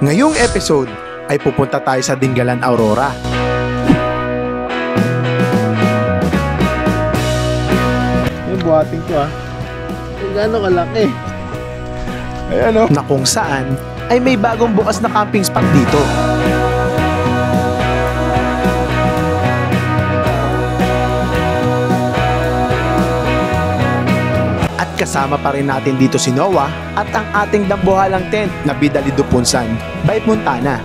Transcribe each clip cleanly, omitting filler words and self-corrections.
Ngayong episode ay pupunta tayo sa Dingalan, Aurora. Yung buhating ko kung gaano kalaki. Ayan Na kung saan ay may bagong bukas na camping spot dito. At kasama pa rin natin dito si Noah at ang ating dambuhalang tent na Bidalido Punsan by Montana.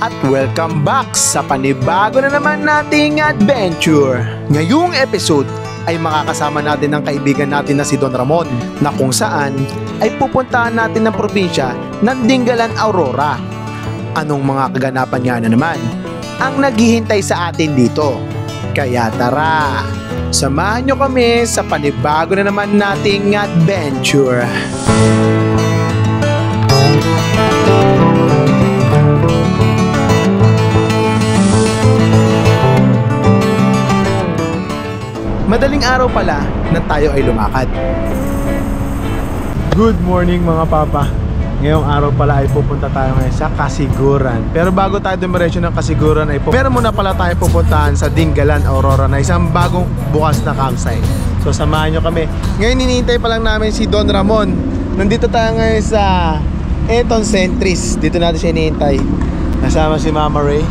At welcome back sa panibago na naman nating adventure. Ngayong episode ay makakasama natin ang kaibigan natin na si Don Ramon na kung saan ay pupuntahan natin ng probinsya ng Dingalan, Aurora. Anong mga kaganapan nga na naman ang naghihintay sa atin dito? Kaya tara, samahan nyo kami sa panibago na naman nating adventure. Madaling araw pala na tayo ay lumakad. Good morning mga papa. Ngayong araw pala ay pupunta tayo ngayon sa Kasiguran. Pero bago tayo dumiretso ng Kasiguran ay meron muna pala tayo pupuntahan sa Dingalan, Aurora na isang bagong bukas na campsite. So samahan nyo kami. Ngayon hinihintay pa lang namin si Don Ramon. Nandito tayo ngayon sa Eton Centris. Dito natin siya hinihintay. Nasama si Mama Ray.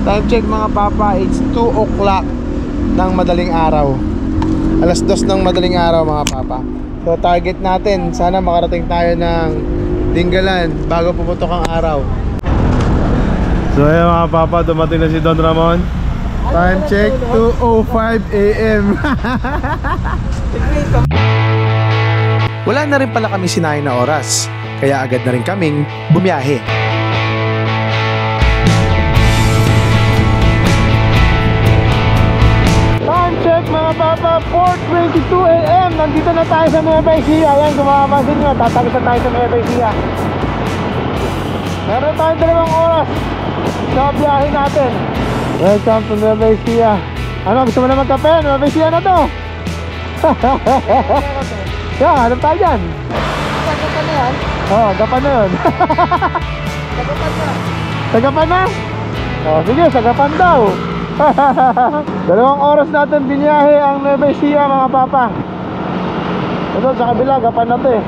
Time check mga papa, it's 2 o'clock ng madaling araw. Alas 2 ng madaling araw mga papa. So target natin, sana makarating tayo ng Dingalan bago pumutok ang araw. So ayun mga papa, dumating na si Don Ramon. Time check, 2:05 AM. Wala na rin pala kami sinayang na oras, kaya agad na rin kaming bumiyahe. Check mga papa, 4:22 AM. Nandito na tayo sa Nueva Ecija. Ayan, kung makapansin nyo, tatagos na tayo sa Nueva Ecija. Meron tayong 2 oras sa biyahe natin. Welcome to Nueva Ecija. Ano, gusto mo na magkape? Nueva Ecija na to. Yeah, hanap tayo dyan. Sagapan na yan? Oo, sagapan na yun. Sagapan na. Sagapan na? Oo, sige, sagapan daw. 2 oras natin biniyahe ang Nueva Ecija mga papa. Ito sa kabila, gapan na to eh.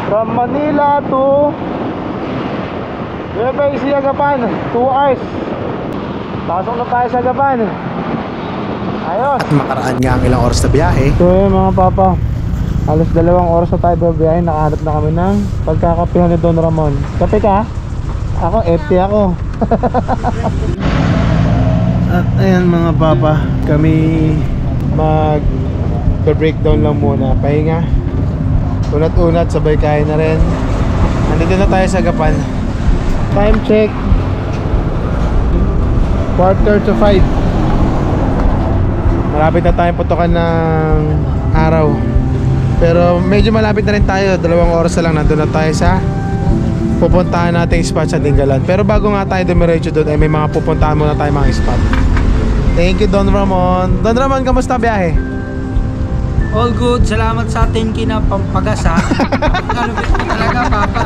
From Manila to Nueva Ecija, Gapan, 2 hours. Pasok na tayo sa Gapan. Ayos. At makaraan nga ang ilang oras na biyahe. So yun mga papa, halos 2 oras na tayo biyahe. Nakahanap na kami ng pagkakapihan ni Don Ramon. Kape ka? Ako, FT ako. At ayan mga papa, kami mag-breakdown lang muna. Pahinga, unat-unat, sabay kain na rin. Nandito na tayo sa Gapan. Time check, 4:45. Malapit na tayong putokan ng araw. Pero medyo malapit na rin tayo, 2 oras na lang nandun na tayo sa pupuntahan natin spot sa Dingalan. Pero bago nga tayo dumiretso doon ay may mga pupuntahan muna tayo mga spot. Thank you Don Ramon. Don Ramon, kamusta biyahe? All good, salamat sa 10K na pampagas ha. Napakalupit mo talaga papa.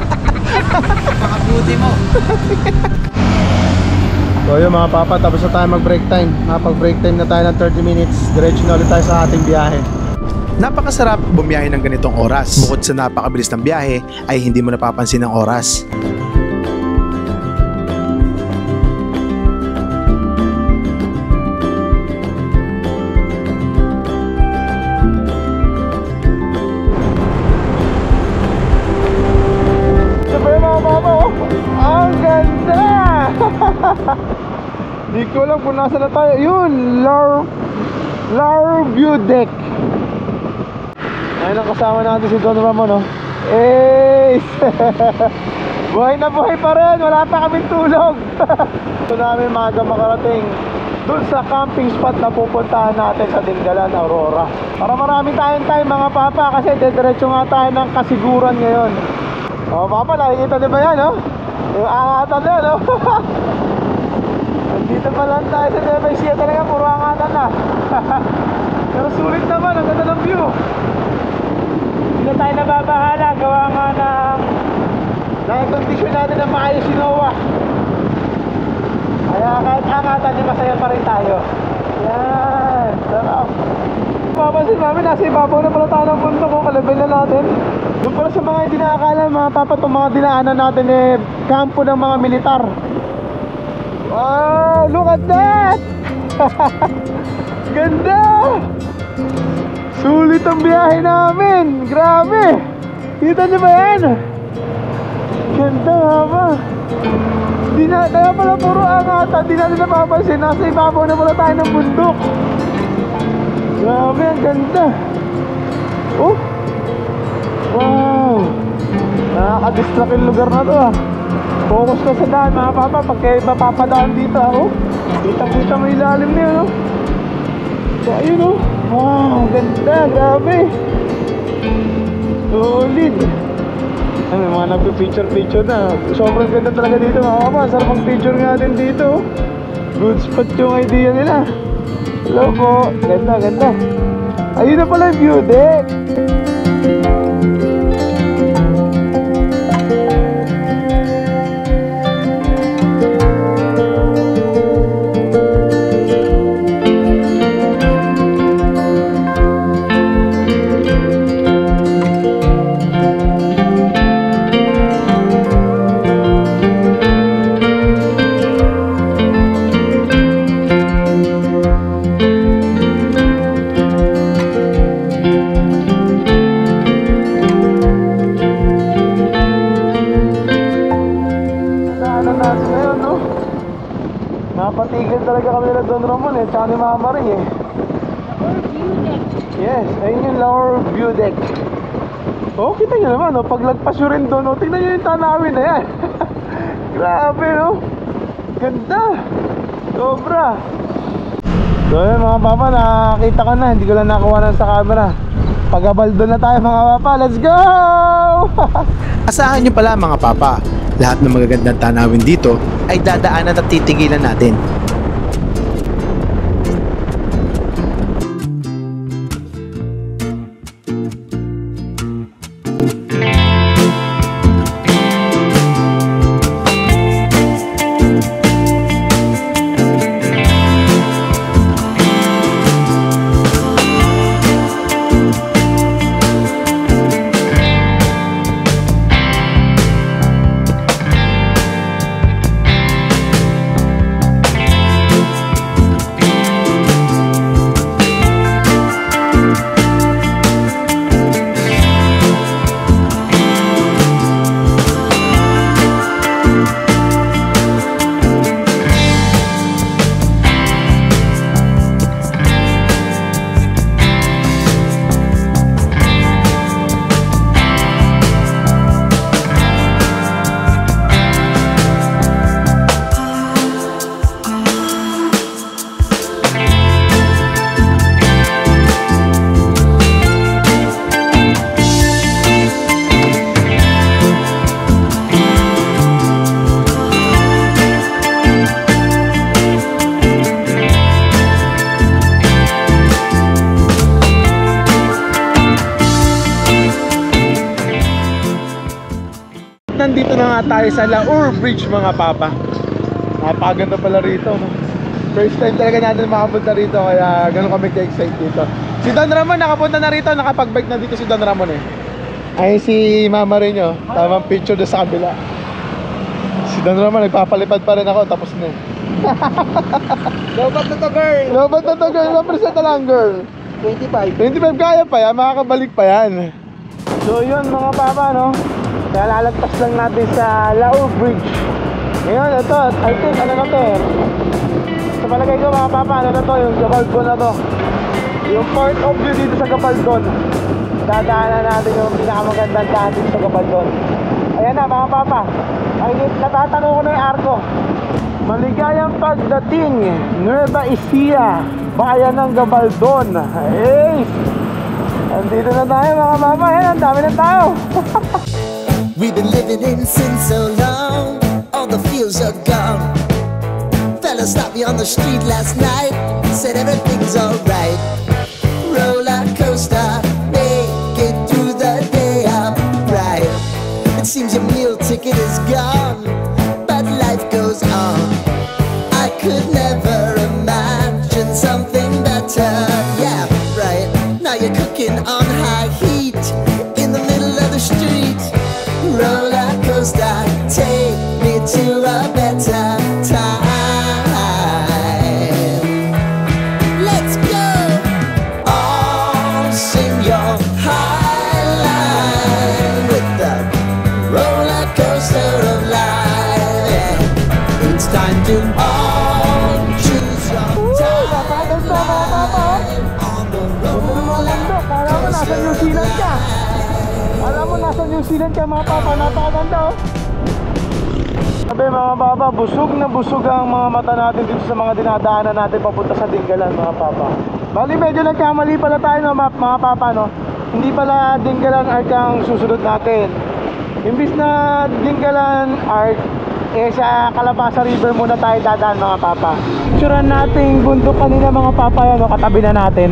Napakabuti mo. So yun mga papa, tapos na tayo mag-break time. Nakapag-break time na tayo ng 30 minutes. Diretso na ulit tayo sa ating biyahe. Napakasarap bumiyahe ng ganitong oras. Bukod sa napakabilis ng biyahe ay hindi mo napapansin ang oras. Di ko alam kung nasa na tayo. Yun, Lar View Deck. Ayun ang kasama natin si Don Ramon, oh. Buhay na buhay pa rin. Wala pa kaming tulog. Ito namin maaga makarating dun sa camping spot na pupuntahan natin sa Dingalan, Aurora. Para marami tayong time mga papa, kasi diretso nga tayo ng Kasiguran ngayon. Oh papa, nakikita niyo ba yan, oh? Yung angatan na yan, oh. Dito pa lang tayo sa Nueva Ecija, talaga puro angatan na. Pero sulit naman, ang view. Hindi na tayo nababahala. Gawa nga ng nakikondisyon natin na maayos si Noah. Kaya kahit angatan, di masaya pa rin tayo. Yan, sarap. Papansin namin, nasa ibabaw na pala tayo ng bundok kung kalabay na natin. Doon pala sa mga hindi nakakala, mga papa, itong mga dinaanan natin kampo ng mga militar. Wow, look at that! Ganda! Sulit ang biyahe namin! Grabe! Kita niyo ba yan? Ganda nga ba? Kaya pala puro angatan, di natin napapansin. Nasa ibabaw na pala tayo ng bundok. Grabe, ang ganda. Oh! Wow! Nakaka-distract yung lugar na to ah. Focus ka sa daan mga papa. Pag kayo mapapadaan dito ah. Oh, kita-kita mo ilalim na yun oh. So ayun oh. Wow, ganda, grabe. Solid. Ay, may mga nagpi-picture na. Sobrang ganda talaga dito mga papa. Sarap ang picture nga din dito. Good spot yung idea nila. Hello po. Ganda, ganda. Ayun na pala yung view deck. Napatigil talaga kami nila Don Ramon tsaka ni Mama Ray Lower view deck. Yes, ayun yung lower view deck. Oh, kita nyo naman paglagpas nyo rin doon tingnan nyo yung tanawin na yan. Grabe no. Ganda. Sobra. So yun mga papa, nakakita ko na. Hindi ko lang nakuha sa camera. Pagabal doon na tayo mga papa. Let's go. Asahan nyo pala mga papa, lahat ng magagandang tanawin dito ay dadaanan at titigilan natin. Nandito na nga tayo sa Laur Bridge mga papa. Napakaganda pala rito no? First time talaga natin makapunta rito, kaya ganun kami ka-excite dito. Si Don Ramon nakapunta na rito, nakapag-bike na dito si Don Ramon Ay si Mama rin nyo, tamang picture doon sa kabila. Si Don Ramon nagpapalipad pa rin ako, tapos na Lobat na to, girl. Lobat na to girl, mapresent na lang girl. 25 kaya pa yan, makakabalik pa yan. So yun mga papa no, kaya lalagpas lang natin sa Laur Bridge. Ngayon ito, I think ano na to sa palagay ko mga papa, ano na to, yung Gabaldon na to. Yung point of view dito sa Gabaldon. Dadaanan natin yung pinakamagandang daan dito sa Gabaldon. Ayan na mga papa, ay natatanong ko na yung arko. Maligayang pagdating, Nueva Ecija, bayan ng Gabaldon. Hey! Andito na tayo mga papa, ayan, ang dami na tao. We've been living in sin so long, all the feels are gone. Fella stopped me on the street last night, said everything's alright. Roller coaster, better. Yeah, right. Now you're cooking on high heat in the middle of the street. Roller coaster, take me to a better time. Let's go. All sing your high line with the roller coaster of life. Yeah. It's time to all choose your time on the roller coaster of life. Alam mo, nasa New Zealand ka mga papa, napakaganda oh. Sabi mga papa, busog na busog ang mga mata natin dito sa mga dinadaanan natin papunta sa Dingalan mga papa. Bali medyo nagkamali pala tayo no, mga papa no. Hindi pala Dingalan Arc ang susunod natin. Imbis na Dingalan Arc, eh sa Calabasa River muna tayo dadaan mga papa. Picturean nating bundok kanina mga papa yan, no? Katabi na natin.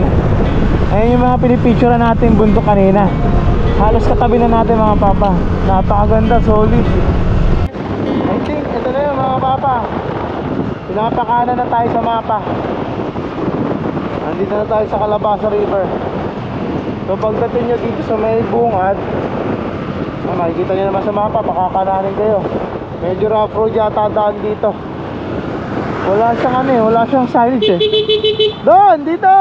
Ayun yung mga pinipicturean nating bundok kanina. Halos katabi na natin mga papa. Napakaganda, solid. I think ito na yun mga papa. Pinapakanan na tayo sa mapa. Nandito na tayo sa Calabasa River. So pagdating nyo dito sa may bungad, makikita nyo naman sa mapa, pakakananin kayo. Medyo rough road yata daan dito. Wala siyang ano eh, wala siyang signage eh. Doon, dito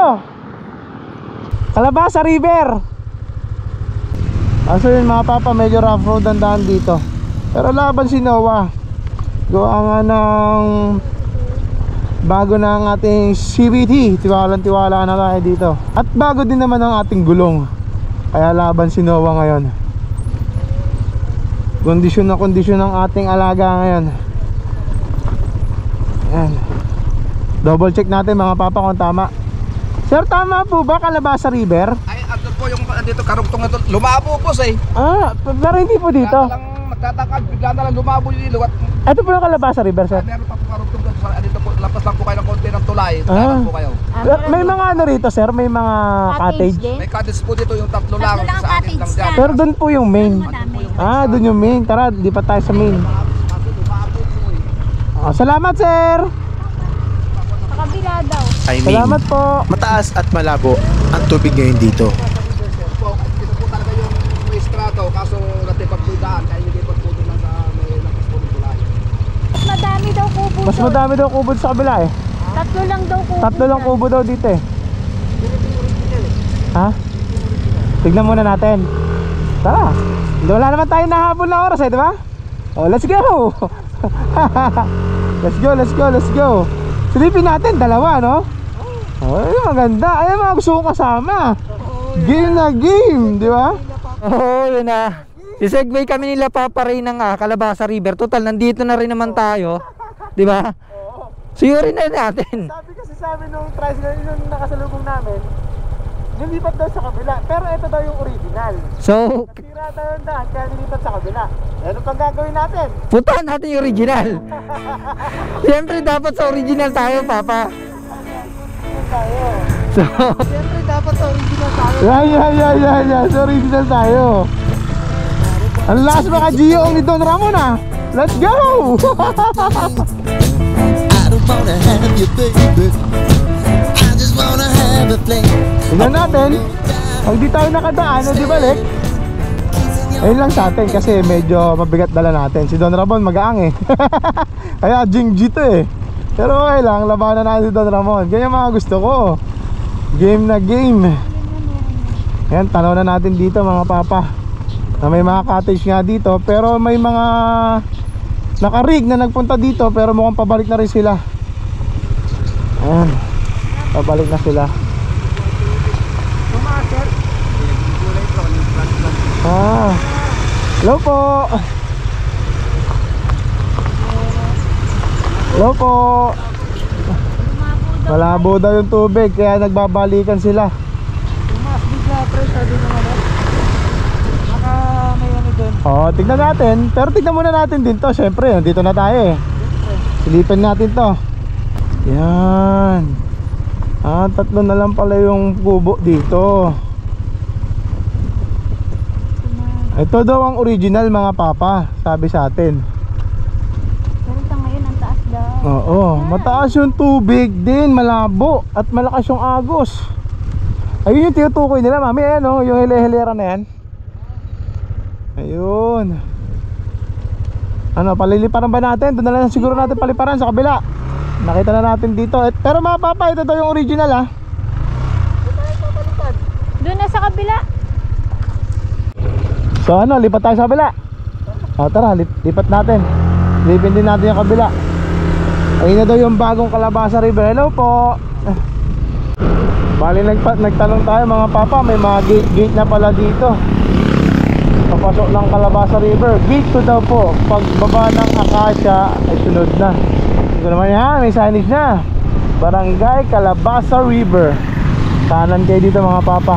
Calabasa River. So yun mga papa, medyo rough road ang daan dito. Pero laban si Noah. Gawa nga ng bago na ang ating CVT. Tiwalang-tiwala na tayo dito. At bago din naman ang ating gulong. Kaya laban si Noah ngayon. Kondisyon na kondisyon ng ating alaga ngayon. Ayan. Double check natin mga papa kung tama. Sir, tama po ba Calabasa River? Ay, ano po yung dito karugtong na to, lumabo po say. Pero hindi po dito. Magtatakad, bigla na lang lumabo yung ilog at Ito po yung Calabasa River, sir. meron pa po karugtong doon sa dito po, lapas lang po kayo ng konti ng tulay. Dapat po kayo. May mga ano rito, sir? May mga cottage. din. May cottage po dito yung tatlo lang Tatlo lang sa akin lang cottage dyan. lang. Pero doon po yung main. Madami. Doon yung main. Tara, lipat tayo sa main. Kaso lumabo po eh. Salamat, sir. Sa kabila daw. I mean, Salamat po. mataas at malabo ang tubig ngayon dito. Dito po talaga yung may strato, kaso natipag po yung daan, kaya yung lipat po doon lang sa may lapas po ng tulay. Mas madami daw kubo Mas doon. madami daw kubo sa kabila eh. Tatlo lang daw kubo. Tatlo lang kubo daw dito eh. Ha? Tignan muna natin. Tara. Wala naman tayo nahabol na oras eh, di ba? Oh, let's go. Let's go. Silipin natin, dalawa, no? Oh, maganda. Ay, mga gusto kong kasama. Game na game, di ba? Oo, yun na. Sisegue kami nila Papa Ray ng Calabasa River. Total, nandito na rin naman tayo. Di ba? Suyurin na natin. Sabi nung tricycle yung nakasalubong namin, nilipat daw sa kabila. Pero ito daw yung original. So, Tira daw yung daan, kaya nilipat sa kabila. Ano pang gagawin natin? puntahan natin yung original. Siyempre, dapat sa original tayo, Papa. So, Siyempre dapat sa original tayo. Yeah. Sa original tayo. Ang last mga Gio ni Don Ramon Let's go! I don't wanna have you, baby. I just wanna have a play. Tignan natin. Pag di tayo nakadaan, di balik. Ayun lang sa atin kasi medyo mabigat dala natin. Si Don Ramon magaang eh. Kaya Jing-G to eh. Pero okay lang, labanan natin si Don Ramon. Ganyan mga gusto ko. Game na game. Ayan, tanaw na natin dito mga papa. Na may mga cottage nga dito. Pero may mga nakarig na nagpunta dito. Pero mukhang pabalik na rin sila. Ayan, pabalik na sila. Hello po. Hello po. Malabo daw yung tubig kaya nagbabalikan sila. mas bigla, pre, sabi naman baka may ano doon. Tignan natin. Pero tignan muna natin din to. Siyempre, nandito na tayo eh. Silipin natin to. Yan. Tatlo na lang pala yung kubo dito. Ito daw ang original mga papa, sabi sa atin. Pero sa ngayon, ang taas daw. Oo, mataas yung tubig din, malabo at malakas yung agos. Ayun yung tinutukoy nila, mami, ayan oh, yung hile-hilera na yan. Ayun. Ano, paliliparan ba natin? Doon na lang siguro natin paliparan sa kabila. Nakita na natin dito. Pero mga papa, ito daw yung original ha. Doon na sa kabila. So ano, lipat tayo sa kabila. O tara, lipat natin. Lipin din natin yung kabila. Ayun na daw yung bagong Calabasa River. Hello po. Bali nagtanong tayo mga papa, may mga gate na pala dito. Papasok ng Calabasa River. Gate 2 daw po. Pagbaba ng Acacia ay sunod na. Ito naman yan, may signage na. Barangay Calabasa River. Kanan kayo dito mga papa.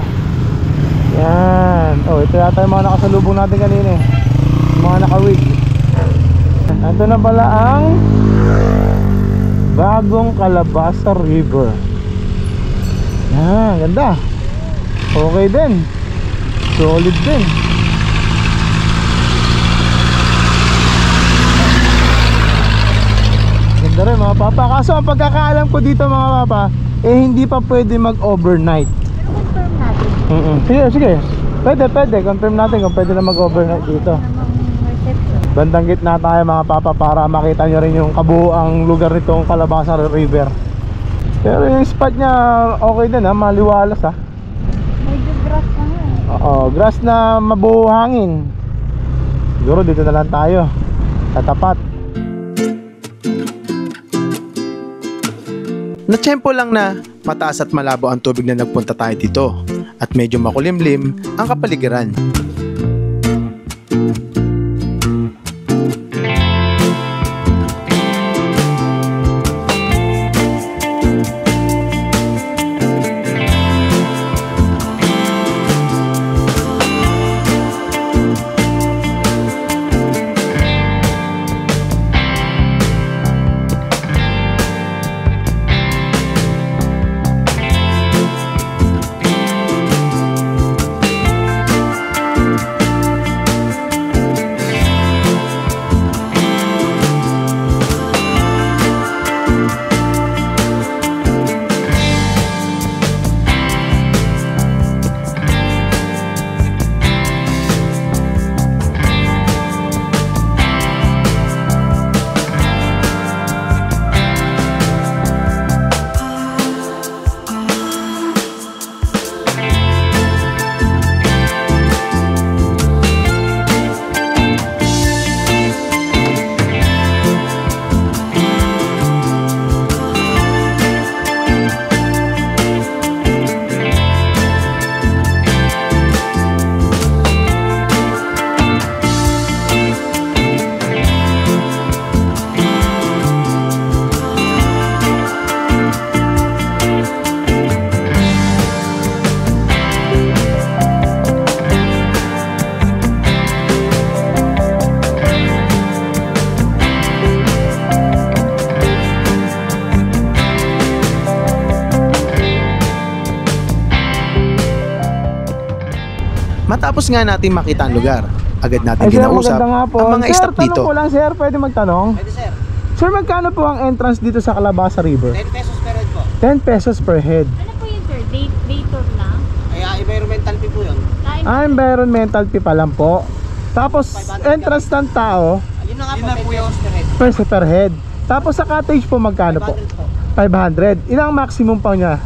Yan. Oh, ito yata yung mga nakasalubong natin kanina eh. Mga naka-wig. Ito na pala ang bagong Calabasa River. Yan, ganda. Okay din. Solid din. Ganda rin mga papa. Kaso ang pagkakaalam ko dito mga papa, eh hindi pa pwede mag-overnight. Pero confirm natin. Sige. Pwede. Confirm natin kung pwede na mag-overnight dito. Namang reception. Bandang gitna tayo mga papa para makita nyo rin yung kabuuang lugar nitong Calabasa River. Pero yung spot niya okay din ha, maliwalas ha. Medyo grass na nga eh. Oo, grass na mabuhangin. Siguro dito na lang tayo. Tatapat. Natsyempo lang na mataas at malabo ang tubig na nagpunta tayo dito at medyo makulimlim ang kapaligiran. Matapos nga natin makita ang lugar, agad natin kinausap ang mga staff dito. Tanong ko lang sir, pwede magtanong? Pwede sir. Sir, magkano po ang entrance dito sa Calabasa River? 10 pesos per head po. 10 pesos per head. Ano po yun sir? Day tour lang? Ay, environmental fee po yun. Environmental fee pa lang po. Tapos entrance ng tao, Yun na nga po, 10 pesos per head. per head. Tapos sa cottage po magkano po? 500 po. 500. Ilang maximum pa niya?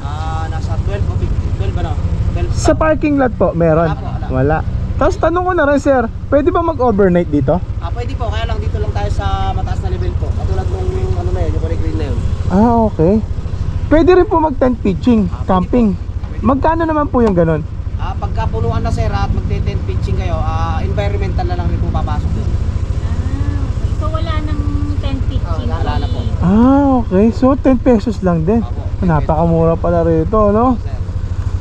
Nasa 12 o 12 ano? 12 Sa parking lot po, meron? Wala. Tapos tanong ko na rin sir, pwede ba mag-overnight dito? Pwede po, kaya lang dito lang tayo sa mataas na level po. Katulad nung ano na yun, yung kulay green na yun. Okay. Pwede rin po mag-tent pitching, camping. Magkano naman po yung ganun? Pagka punuan na sir at magte-tent pitching kayo, environmental na lang rin po papasok yun. Okay. So wala nang tent pitching. Wala na po. Okay. So 10 pesos lang din. Napakamura pala rito, no? Sir.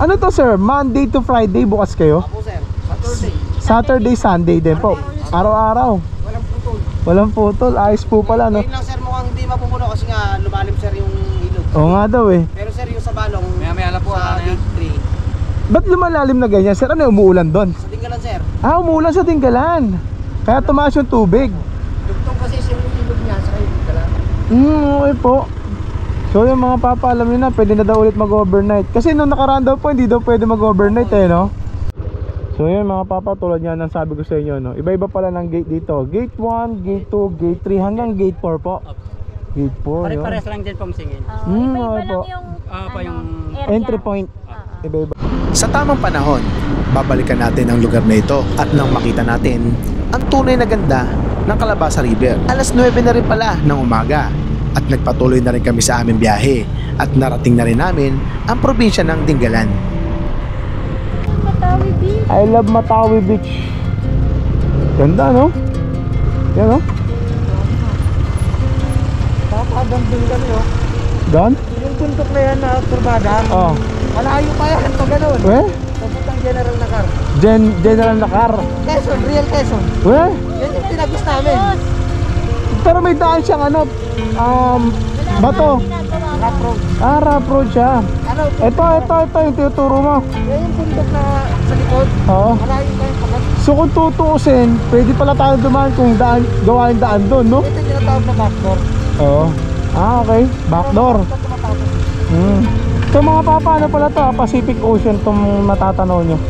Ano to sir? Monday to Friday bukas kayo? Apo sir, Saturday. Saturday, Sunday din po. Araw-araw. Walang putol. Walang putol. Ayos po pala, no? Ngayon lang sir mukhang hindi mapupuno kasi nga lumalim sir yung ilog. Oo nga daw eh. Pero sir yung sa balong, Maya-maya lang po, sa ano yan? gate 3. Ba't lumalalim na ganyan sir? Ano, umuulan doon? Sa Tinggalan sir. Umuulan sa Tinggalan. Kaya tumaas yung tubig. Dugtong kasi yung ilog niya sa Tinggalan. Okay po. So yung mga papa, alam nyo na, pwede na daw ulit mag-overnight. Kasi nung nakaraan daw po, hindi daw pwede mag-overnight eh, no? So yun mga papa, tulad yan ang sabi ko sa inyo, no? Iba-iba pala ng gate dito. Gate 1, gate 2, gate 3, hanggang gate 4 po. Gate 4, yun. Pare-pares lang din pong singin. Iba-iba okay po. lang yung, Pa yung area. Entry point. Iba-iba. Sa tamang panahon, babalikan natin ang lugar na ito at nang makita natin ang tunay na ganda ng Calabasa River. Alas 9 na rin pala ng umaga at nagpatuloy na rin kami sa aming biyahe at narating na rin namin ang probinsya ng Dingalan. Matawi Beach. I love Matawi Beach. Ganda, no? Yan, no? Papadang din kami, oh. Doon? Yung puntok na yan na kurbada, Oh. malayo pa yan pag ganun. Weh? Papuntang General Nakar. General Nakar. Quezon, real Quezon. Weh? Yan yung tinagos namin. Pero may daan siyang ano, bato. Rough road. Rough road siya. Ano, Ito yung tinuturo mo. yan yung puntok na sa likod. Oo. Malayo pa yung pagkat. So kung tutuusin, pwede pala tayo dumaan kung gawain daan doon, no? Ito yung tinatawag na backdoor. Oo. Okay. Backdoor. So mga papa, ano pala to? Pacific Ocean tong matatanaw nyo.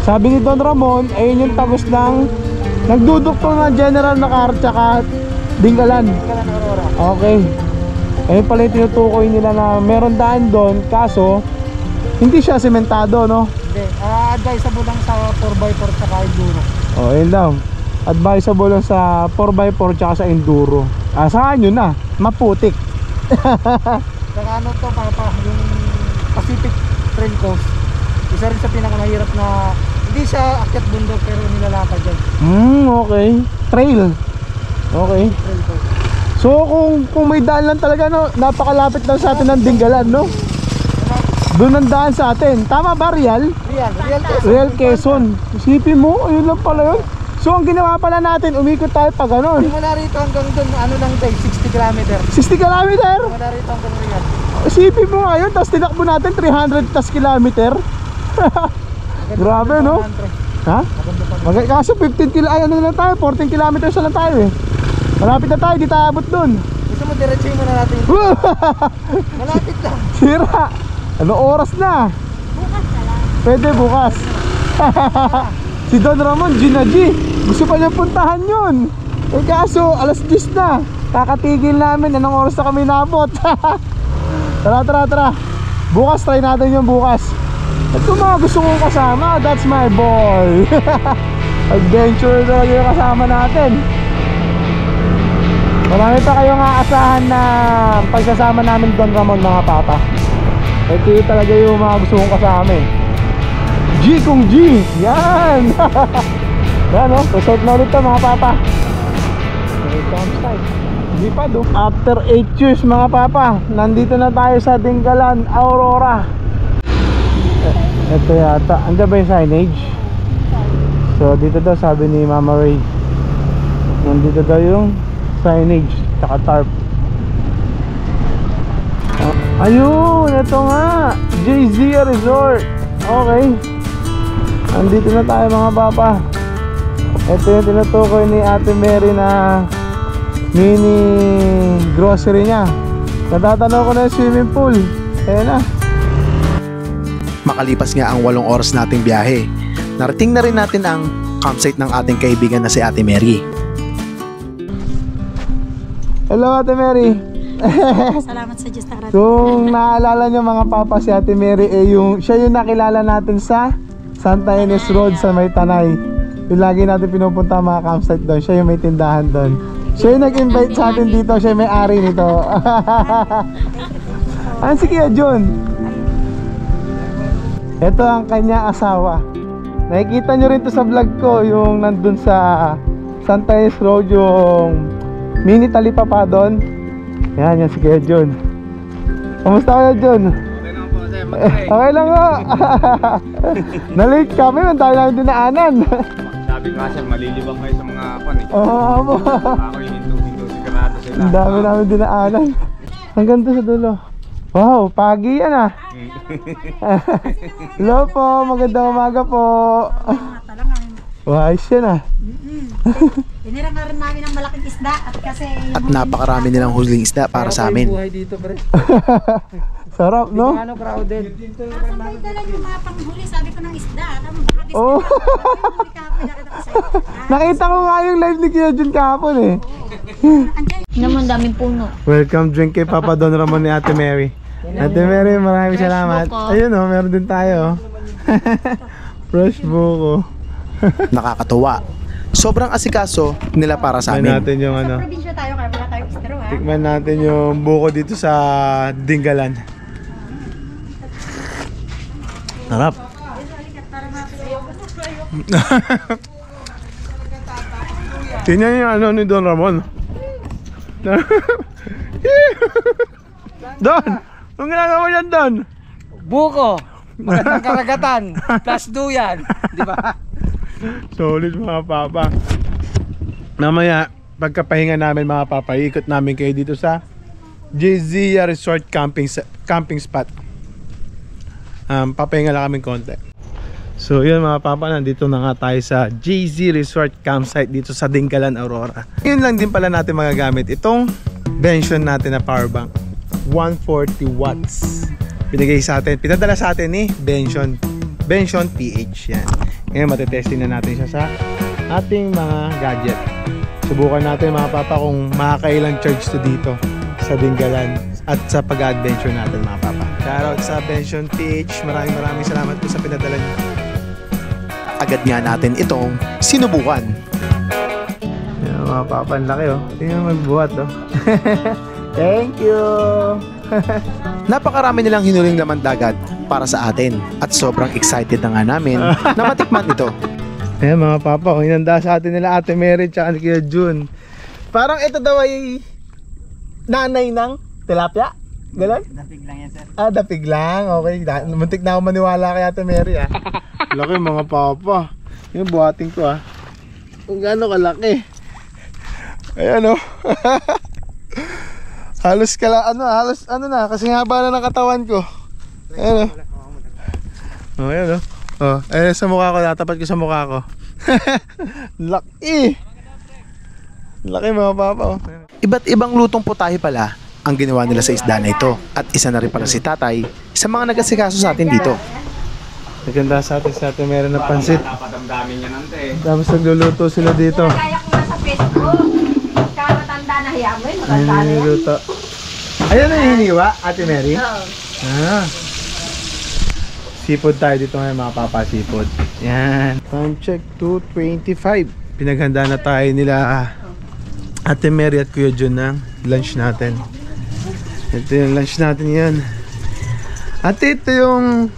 Sabi ni Don Ramon, ayun yung tagos ng nagdudukto ng General Nakar tsaka Dingalan. Okay. Ayun pala yung tinutukoy nila na meron daan doon, kaso hindi siya sementado, no? Hindi. Advisable lang sa 4x4 tsaka enduro. Oh, yun lang. Advisable lang sa 4x4 tsaka sa enduro. Saan yun na? Maputik. Saka ano to, papa, yung Pacific Trail Coast. Isa rin sa pinakamahirap na, hindi siya akyat bundok pero nilalakad dyan. Okay. Trail. Okay. Trail Coast. So kung may daan lang talaga, no, napakalapit lang sa atin ng Dingalan, no? Doon ang daan sa atin. Tama ba, Real? Real Quezon. Real Quezon. Isipin mo, ayun lang pala yun. So ang ginawa pala natin, umikot tayo pa ganon. Mula rito hanggang doon, ano lang tayo, 60 kilometer. 60 kilometer. Mula rito hanggang Real. Isipin mo ngayon, tapos tinakbo natin 300 plus kilometer. Grabe, no? Ha? Kaso 15 kilo, ay ano na lang tayo, 14 kilometers na lang tayo eh. Malapit na tayo, di tayo abot dun. Gusto mo diretsuhin mo na natin. Malapit lang. Sira. Ano oras na? Bukas na lang. Pwede bukas. Si Don Ramon, G na G. Gusto pa niya puntahan yun. Eh kaso, alas 10 na. Kakatigil namin, anong oras na kami nabot. Tara. Bukas, try natin yung bukas. Ito mga gusto kong kasama, that's my boy. Adventure talaga yung kasama natin. Marami pa kayong aasahan na pagsasama namin Don Ramon, mga papa. Ito yung talaga yung mga gusto kong kasama eh. G kung G! Yan! Yan o, resort na ulit to mga papa. Hindi pa do. After 8 years mga papa, nandito na tayo sa Dingalan, Aurora. Ito yata, andyan ba yung signage? So dito daw sabi ni Mama Ray, nandito daw yung signage, tsaka tarp. Ayun, ito nga, JZ Resort. Okay, andito na tayo mga papa. Ito yung tinutukoy ni Ate Mary na mini grocery niya. Natatanaw ko na yung swimming pool. Ayan na. Makalipas nga ang 8 oras nating biyahe, narating na rin natin ang campsite ng ating kaibigan na si Ate Mary. Hello Ate Mary. Salamat sa Diyos na Kung naalala nyo mga papa, si Ate Mary siya yung nakilala natin sa Santa Ynez Road sa May Tanay. Yung lagi natin pinupunta mga campsite doon. Siya yung may tindahan doon. Siya yung nag-invite sa atin dito. Siya yung may-ari nito. Ano si Kuya John? Ito ang kanya asawa. Nakikita nyo rin to sa vlog ko, yung nandun sa Santa Ynez Road, yung mini talipapa doon. Yan, yan si Kuya John. Kamusta Kuya John? Okay lang po, sir. Okay lang ho. Na-late kami, ang dami namin dinaanan. Sabi ko kasi malilibang kayo sa mga pan eh. Oo mo. Ako yung hinto sigurado sila. Ang dami namin dinaanan. Hanggang doon sa dulo. Wow, pagi yan ah. Hello po, magandang umaga po. Wow, ayos yan ah. Tinira nga rin namin ng malaking isda at kasi yung At napakarami nilang huling isda para sa amin. Buhay dito, pre. Sarap, no? Ano, crowded. Saan ba yung dala yung mga panghuli? Sabi ko ng isda. Tama, baka discount. Oh. Huli ka ako, nakita ko sa'yo. Nakita ko nga yung live ni Kuya Jun kahapon eh. Andyan. Naman daming puno. Welcome drink kay Papa Don Ramon ni Ate Mary. Ate Mary, maraming salamat. buko. Ayun oh, meron din tayo. Fresh buko. Nakakatuwa. Sobrang asikaso nila para sa Tikman amin. natin yung Sa ano. probinsya tayo, kaya wala tayong istro, ha? Tikman natin yung buko dito sa Dingalan. Sarap. Tingnan yung ano ni Don Ramon. Don! Anong ginagawa mo yan, Don? Buko. Magandang karagatan. Plus duyan. Di ba? Solid mga papa. Mamaya, pagkapahinga namin mga papa, ikot namin kayo dito sa JZ Resort camping spot. Papahinga lang kami konti. So yun mga papa, nandito na nga tayo sa JZ Resort campsite dito sa Dingalan, Aurora. Yun lang din pala natin magagamit. Itong Bention natin na power bank, 140 watts. Pinagay sa atin, pinadala sa atin ni Bention PH yan. Ngayon matetesting na natin siya sa ating mga gadget. Subukan natin mga papa kung makakailang charge to dito sa Dingalan at sa pag-adventure natin mga papa. Shoutout sa Bention PH, maraming salamat po sa pinadala niyo. Agad nga natin itong sinubukan. Yan mga papa, ang laki oh. Tingnan magbuhat oh. Thank you. Napakarami nilang hinuling laman dagat para sa atin at sobrang excited na nga namin na matikman ito. Ayan mga papa, kung inanda sa atin nila Ate Mary tsaka ni Kuya Jun. Parang ito daw ay nanay ng tilapia. Ganon? Dapig lang yan, sir. Ah, dapig lang. Okay. Muntik na ako maniwala kay Ate Mary ah. Laki mga papa. Yung buhating ko ah. Kung gaano kalaki. Ayan oh. Halos na. Kasi haba na ng katawan ko. Ayan oh. Oh, ayan oh. Oh, eh sa mukha ko, natapat ko sa mukha ko. Laki! Laki mga papa oh. Iba't ibang lutong putahe pala ang ginawa nila sa isda na ito. At isa na rin pala si tatay sa mga nag-asikaso sa atin dito. Naganda sa atin meron ng pansit. Napadamdamin yan ante. Tapos nagluluto sila dito. Kaya ko nga sa Facebook. Kamatanda na hiya mo, Ayun matanda na yung yan. niluto. Ayun na yung hiniwa, Ate Mary? Oo. Ah. Seafood tayo dito ngayon mga papa, seafood. Yan. Time check 2:25. Pinaghanda na tayo nila Ate Mary at Kuya Jun ng lunch natin. Ito yung lunch natin yan. Ate, ito yung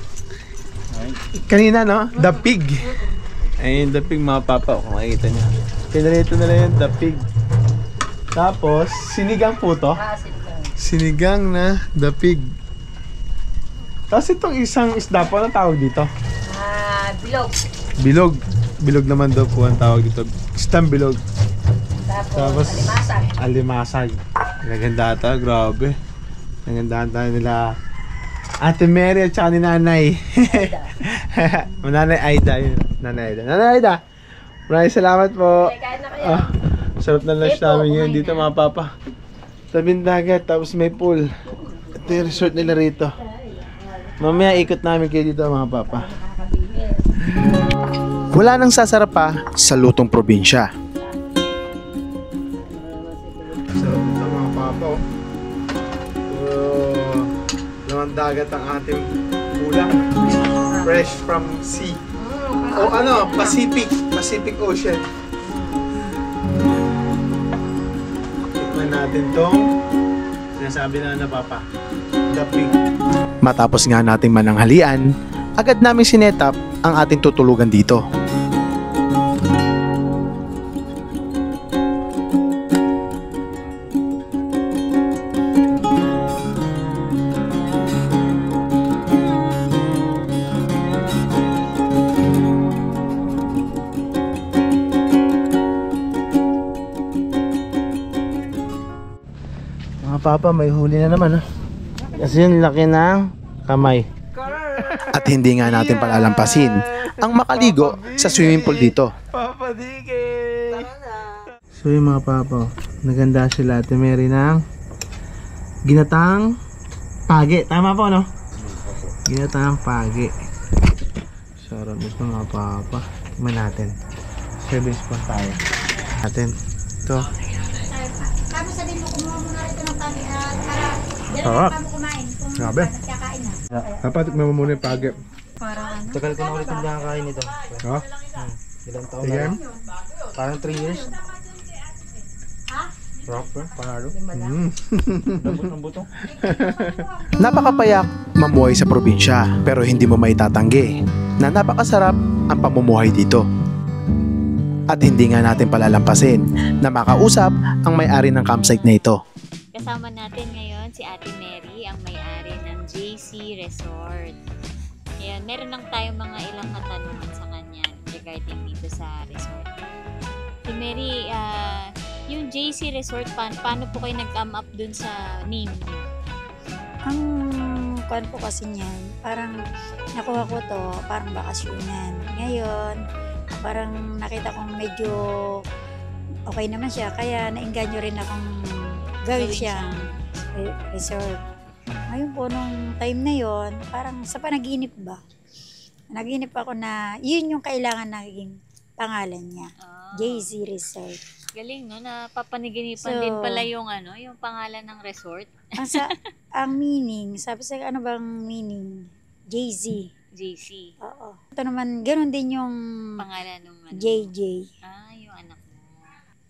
kanina no? The pig. Ayun, the pig mga papa. Kung makikita nyo. Pinarito nila yung the pig. Tapos, sinigang po to. Sinigang na the pig. Tapos itong isang isda po, anong tawag dito? Bilog. Bilog. Bilog naman daw po ang tawag dito. Isdang bilog. Tapos, alimasag. Naganda ata, grabe. Nagandaan tayo nila Ate Mary at saka ni Nanay. Nanay Aida. Yun. Nanay Aida. Nanay Aida! Maraming salamat po. Kain na kayo. Ah, sarap na lunch namin ngayon dito mga papa. Tabing dagat, tapos may pool. Ito yung resort nila rito. Mamaya ikot namin kayo dito mga papa. Wala nang sasarap pa sa lutong probinsya. Sarap ito mga papa oh. Lamang dagat ang ating ulam. Fresh from sea. O ano, Pacific Ocean. Tikman natin tong sinasabi na papa, the pig. Matapos nga nating mananghalian, agad namin sinetap ang ating tutulugan dito. Mga papa, may huli na naman kasi yung laki ng kamay. At hindi nga natin palalampasin ang makaligo sa swimming pool dito. Papa Dike! So yung mga papa, naganda sila Ate Mary ng ginatang pagi. Tama po, no? Ginatang pagi. Sarap ito mga papa. Tingnan natin. Service po tayo. Natin. Ito. Tapos sabihin mo, kumuha mo na rito ng pagi para Sarap. mo kumain. Kung Grabe. nagkakain na. Dapat tikman mo muna yung pagi. Tagal ko na ulit yung nakakain ito. Ha? Ilang taon Sige. na. Parang 3 years. Rock, panalo. Lambot ng buto. Napakapayak mamuhay sa probinsya pero hindi mo maitatanggi na napakasarap ang pamumuhay dito. At hindi nga natin palalampasin na makausap ang may-ari ng campsite na ito. Kasama natin ngayon si Ate Mary, ang may-ari ng JC Resort. Ayan, meron lang tayong mga ilang katanungan sa kanya regarding dito sa resort. Si Mary, yung JC Resort, paano po kayo nag-come up dun sa name niyo? Ang kuwan po kasi niyan, parang nakuha ko to, parang bakasyonan. Ngayon, parang nakita kong medyo okay naman siya, kaya nainganyo rin akong gawin siyang resort. Ngayon po, nung time na yon, parang sa panaginip ba? Naginip ako na yun yung kailangan naging pangalan niya. JC Resort. Galing, no? Napapaniginipan So, din pala yung, yung pangalan ng resort. Ang meaning, sabi sa ano bang meaning? JC. JC. Oo. Ito naman, ganoon din yung Pangalan ng JJ. yung anak mo.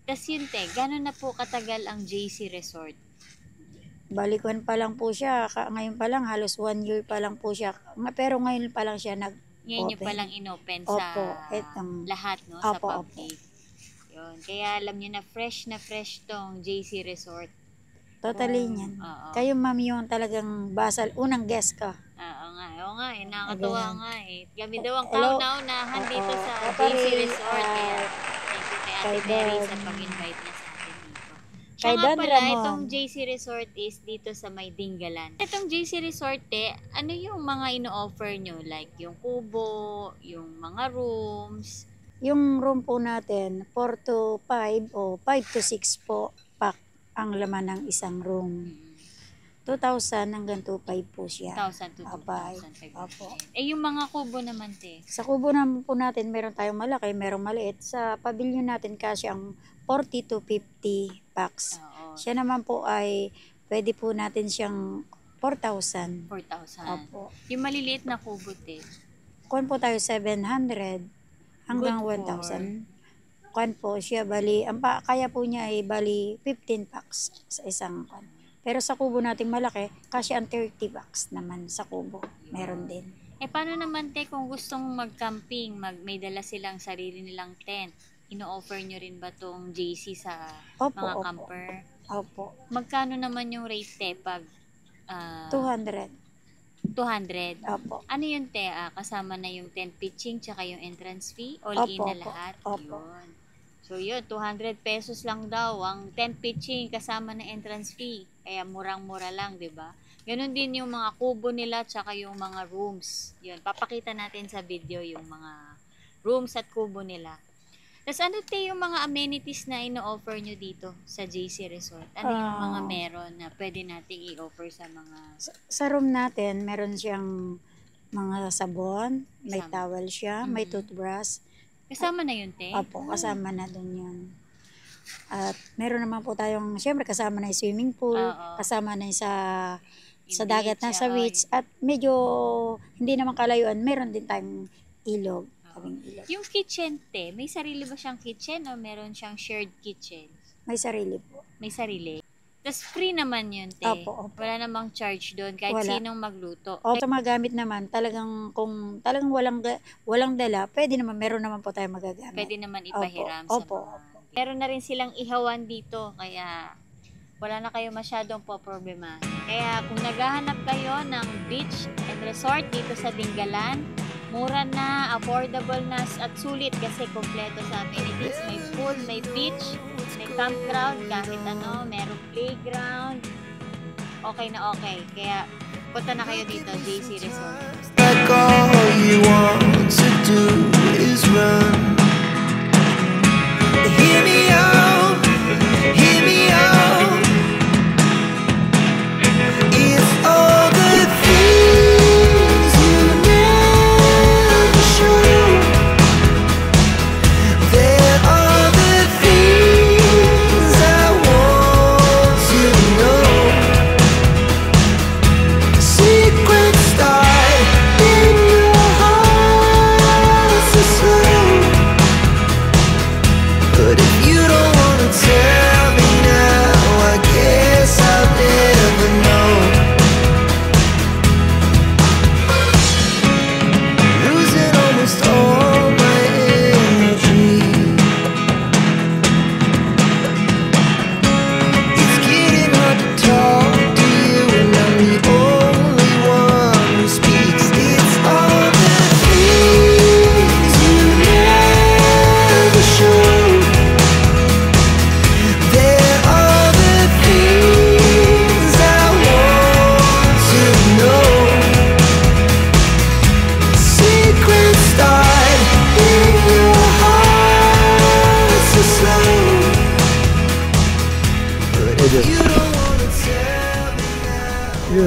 Tapos yun, gano'n na po katagal ang JC Resort? Balikuan pa lang po siya. Ngayon pa lang, halos 1 year pa lang po siya. Pero ngayon pa lang siya Ngayon nyo palang inopen sa Opo, etong, lahat, no? Sa opo, public. Yun. Kaya alam nyo na fresh tong JC Resort. totally niyan. Oo. Kayo ma'am yung talagang basal, unang guest ka. Oo nga, nakakatuwa Ganun. nga eh. Kami daw ang Hello. kauna-unahan dito sa Pare, JC Resort. Kaya thank you kay Ate kay Mary Don. sa pag-invite niya sa atin dito. Siya Kay nga Don pala, Ramon. itong JC Resort is dito sa May Dingalan. Itong JC Resort, ano yung mga ino-offer nyo? Like yung kubo, yung mga rooms. Yung room po natin, 4 to 5 o 5 to 6 po pack ang laman ng isang room. 2,000 hanggang 2,500 po siya. 1,000 to Apay. 2,500. Opo. Yung mga kubo naman, Sa kubo naman po natin, meron tayong malaki, merong maliit. Sa pavilion natin kasi ang 40 to 50 packs. Oo, Siya naman po ay pwede po natin siyang 4,000. 4,000. Opo. Yung maliliit na kubo, Kuan po tayo 700 hanggang Good 1,000. Kuan po siya bali, kaya po niya ay bali 15 packs sa isang kuan. Pero sa kubo nating malaki, kasi ang 30 packs naman sa kubo. Meron din. Paano naman, kung gustong mag-camping, may dala silang sarili nilang tent, ino-offer nyo rin ba tong JC sa Opo, mga opo. camper? Opo. Magkano naman yung rate, pag 200. 200? Opo. Ano yun, kasama na yung tent pitching tsaka yung entrance fee? All in Opo, na opo, lahat? opo. Yun. So yun, 200 pesos lang daw ang tent pitching kasama na entrance fee. Kaya murang-mura lang, di ba? Ganun din yung mga kubo nila tsaka yung mga rooms. Yun, papakita natin sa video yung mga rooms at kubo nila. Tapos ano yung mga amenities na ino-offer nyo dito sa JC Resort? Ano yung mga meron na pwede nating i-offer sa mga... Sa room natin, meron siyang mga sabon, may Kasama. towel siya, may toothbrush. Kasama na yun, Opo, kasama na dun yun. At meron naman po tayong, syempre kasama na yung swimming pool, Oo. kasama na yung sa Yung dagat na beach, sa oo. beach. At medyo hindi naman kalayuan, meron din tayong ilog. Tabing ilog. Yung kitchen, may sarili ba siyang kitchen o meron siyang shared kitchen? May sarili po. May sarili. Tapos free naman yun, Opo, opo. Wala namang charge doon kahit Wala. sinong magluto. O sa mga gamit naman, talagang kung talagang walang dala, pwede naman, meron naman po tayo magagamit. Pwede naman ipahiram Opo, sa mga... Meron na rin silang ihawan dito, kaya wala na kayo masyadong poproblema. Kaya kung naghahanap kayo ng beach and resort dito sa Dingalan, mura na, affordable na, at sulit kasi kompleto sa amenities. May pool, may beach, may campground, kahit ano, merong playground. Okay na okay. Kaya punta na kayo dito, JC Resort. Like all you want to do is run. Hear me out.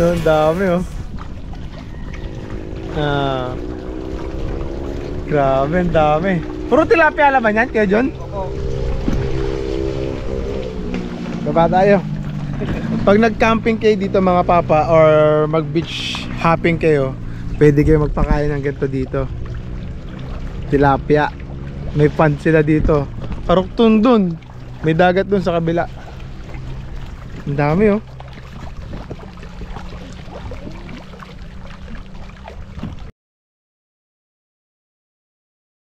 oh, ang dami oh. Grabe, ang dami. Puro tilapia laman yan, Kuya John? Opo. Baba tayo. Pag nag-camping kayo dito mga papa or mag-beach hopping kayo, pwede kayo magpakain ng ganito dito. Tilapia. May pond sila dito. Karuktun dun. May dagat dun sa kabila. Ang dami oh.